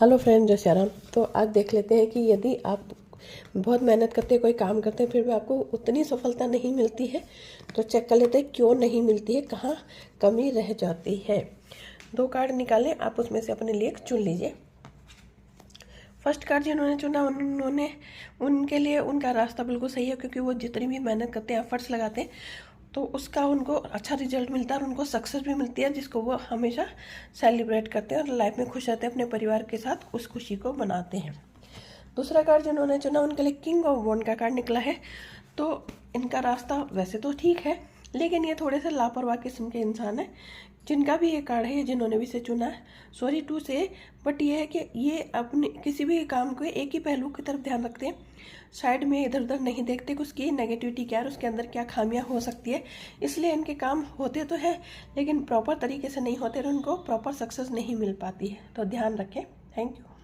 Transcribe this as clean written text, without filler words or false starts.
Hello friend, जय श्री राम। तो आज देख लेते हैं कि यदि आप बहुत मेहनत करते हैं, कोई काम करते हैं, फिर भी आपको उतनी सफलता नहीं मिलती है, तो चेक कर लेते हैं क्यों नहीं मिलती है, कहाँ कमी रह जाती है। 2 कार्ड निकालें, आप उसमें से अपने लिए चुन लीजिए। फर्स्ट कार्ड जिन्होंने चुना उन्होंने उनके लिए उनका रास्ता बिल्कुल सही है, क्योंकि वो जितनी भी मेहनत करते हैं, एफर्ट्स लगाते हैं, तो उसका उनको अच्छा रिजल्ट मिलता है और उनको सक्सेस भी मिलती है, जिसको वो हमेशा सेलिब्रेट करते हैं और लाइफ में खुश रहते हैं, अपने परिवार के साथ उस खुशी को मनाते हैं। दूसरा कार्ड जिन्होंने चुना उनके लिए किंग ऑफ वॉन्ड का कार्ड निकला है। तो इनका रास्ता वैसे तो ठीक है, लेकिन ये थोड़े से लापरवाह किस्म के इंसान है। जिनका भी ये कार्ड है, जिन्होंने भी इसे चुना है, सॉरी टू से, बट ये है कि ये अपने किसी भी काम को एक ही पहलू की तरफ ध्यान रखते हैं, साइड में इधर उधर नहीं देखते कि उसकी नेगेटिविटी क्या है, उसके अंदर क्या खामियां हो सकती है। इसलिए इनके काम होते तो हैं, लेकिन प्रॉपर तरीके से नहीं होते और उनको प्रॉपर सक्सेस नहीं मिल पाती है। तो ध्यान रखें। Thank you.